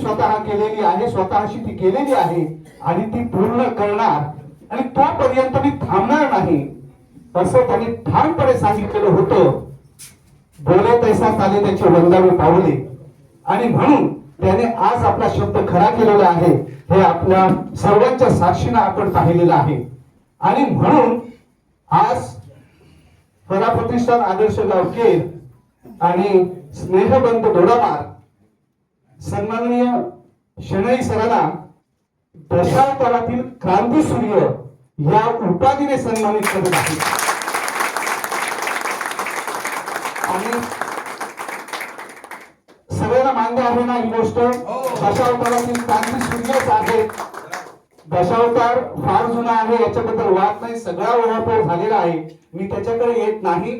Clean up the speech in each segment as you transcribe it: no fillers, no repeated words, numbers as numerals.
स्वतः केलेली आहे, स्वतःशी ती केलेली आहे आणि ती पूर्ण करणार आणि तोपर्यंत मी थांबणार नाही असं त्यांनी ठामपणे सांगितलेलं होतं. बोले तैसा चाले त्याची वंदावी पावले आणि म्हणून त्याने आज आपला शब्द खरा केलेला आहे. हे आपल्या सर्वांच्या साक्षीने आपण पाहिलेलं आहे आणि म्हणून आज प्रतिष्ठान आदर्श गावकेर आणि स्नेहबंत दोडामार सन्माननीय शेणई सरांना दशावतारातील क्रांती सूर्य या उपाधीने सन्मानित करत आहे. आणि सगळ्यांना मान्य आहे ना ही गोष्ट, दशावतारातील क्रांती सूर्यच आहे. दशावतार फार जुना आहे याच्याबद्दल वाद नाही, सगळा ओळखपण झालेला आहे, मी त्याच्याकडे येत नाही.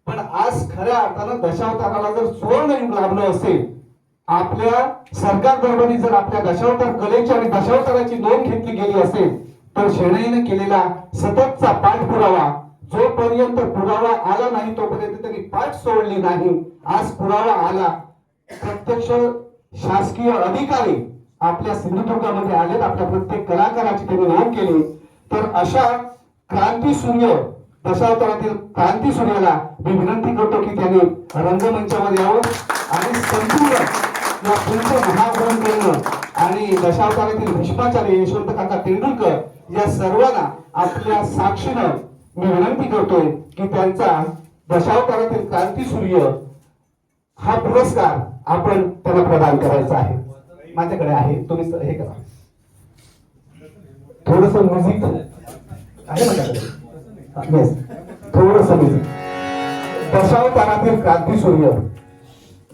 पण आज खऱ्या अर्थानं दशावताराला जर सुवर्ण युग लाभलं असेल, आपल्या सरकार दरबारी जर आपल्या दशावतार कलेची आणि दशावताराची नोंद घेतली गेली असेल तर शेणईने केलेला सततचा पाठपुरावा, जोपर्यंत पुरावा आला नाही तोपर्यंत त्यांनी पाठ सोडली नाही. आज पुरावा आला, प्रत्यक्ष शासकीय अधिकारी आपल्या सिंधुदुर्गामध्ये आले, आपल्या प्रत्येक कलाकाराची त्यांनी नोंद केली. तर अशा क्रांती सूर्य दशावतारातील क्रांती सूर्याला मी विनंती करतो की त्यांनी रंगमंचावर यावं आणि संपूर्ण या पुढचं महाग्रहण करणं आणि दशावतारातील भीष्माचार्य यशवंत काका तेंडुलकर या सर्वांना आपल्या साक्षीनं मी विनंती करतोय की त्यांचा दशावतारातील क्रांती सूर्य हा पुरस्कार आपण त्यांना प्रदान करायचा आहे. माझ्याकडे आहे, तुम्ही हे करा, थोडस म्युझिक आहे माझ्याकडे, थोडस म्युझिक. दशावतारातील क्रांती सूर्य,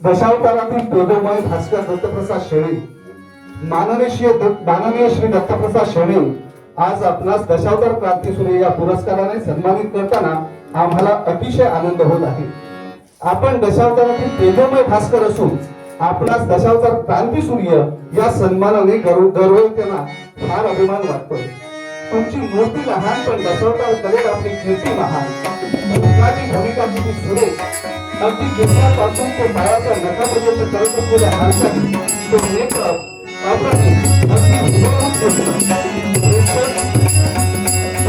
दशावतारातील तेजोमय भास्कर दत्तप्रसाद शेणे, माननीय श्री दत्तप्रसाद शेणे आज आपणास दशावतार क्रांती सूर्य या पुरस्काराने सन्मानित करताना आम्हाला अतिशय आनंद होत आहे. आपण दशावतारातील तेजोमय भास्कर असून आपणास दशावतार क्रांती सूर्य या सन्मानाने गौरवतेना फार अभिमान वाटतोय. तुमची मूर्ती लहान पण दशावतार कलेत आपली कीर्ती महान. मुलाची भूमिका किती सुरेख, अगदी केसापासून ते पायाच्या नखापर्यंत करत असलेल्या हालचाली, तो मेकअप अप्रतिम, अगदी हुबेहूब दिसतो.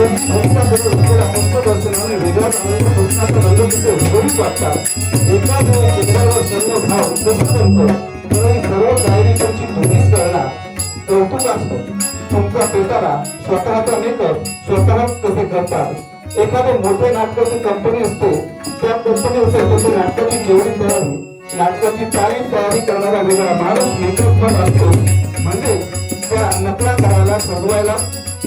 भूमिका करत असलेल्या पुष्पदर्शनाने वेगळाच आनंद कृष्णाचा रंग तिथे हुबेहूब वाटतात. एकाच वेळी चेहऱ्यावर सर्व भाव दर्शवतो, तरी सर्व तयारी त्यांची तुम्हीच करणार. कौतुक असतं तुमचा पेटारा स्वतःचा मेकअप स्वतः कसे करतात. एखादे मोठे नाटकाची कंपनी असते, त्या कंपनी असेल नाटकाची केवढी तयारी, नाटकाची तयारी करणारा वेगळा माणूस मेकअप पण असतो. म्हणजे त्या नकलाकाराला सजवायला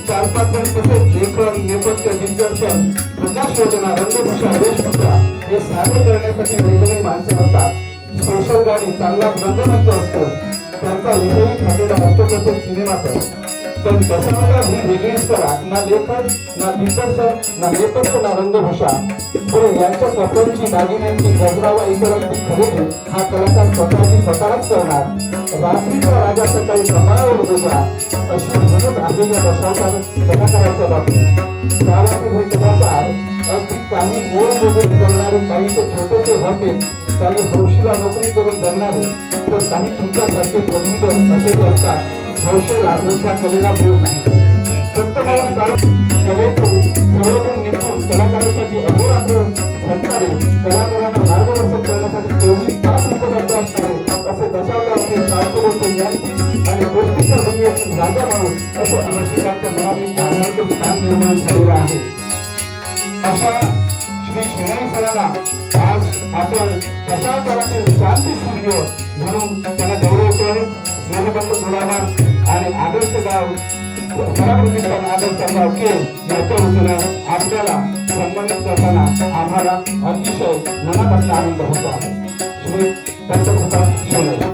4-5 जण कसे लेखन, नेपथ्य, दिग्दर्शन, प्रकाश योजना, रंगभूषा, वेशभूषा हे सादर करण्यासाठी वेगवेगळी माणसं असतात. स्पेशल गाडी, चांगला रंगमंच असतो, त्यांचा विषयी ठरलेला असतो तसेच सिनेमाचा. पण दशावतार ही वेगळीच करा, ना लेखन, ना दिग्दर्शन, ना नेपथ्य, ना रंगभूषा. पण यांच्या कपड्यांची, दागिन्यांची, गजरावा इतरांची खरेदी हा कलाकार स्वतःच करणार. रात्रीचा राजा सकाळी कपाळावर होता, अशी म्हणत आहे या दशावतार कलाकाराच्या बाबतीत. गावातील हे कलाकार अगदी काही गोड वगैरे करणारे, काही ते छोटेसे होते, काही हौशीला नोकरी करून जगणारे, तर काही तुमच्यासारखे प्रमुख असे असतात. हौशेला तुमच्या कलेला भेट नाही. प्रत्येकाला कलेतून सर्वजण निघून कलाकारांसाठी अहोरात्र झटणारे, कलाकारांना मार्गदर्शन करण्यासाठी तेवढी तास उपलब्ध असणारे असे दशावताराचे सार्थक यांची आणि गोष्टीच्या दुनियेतून राजा म्हणून असे रसिकांच्या मनात आनंदाचं स्थान निर्माण झालेलं आहे. अशा श्री शेणई सरांना आज आपण दशावताराचे क्रांती सूर्य म्हणून त्यांना गौरवतोय. स्नेहबंत दोडामार आणि आदर्श गाव प्रतिष्ठान आदर्श गाव के याच्या वतीनं आपल्याला सन्मानित करताना आम्हाला अतिशय मनापासून आनंद होतो आहे. श्री दत्तप्रसाद शेणे.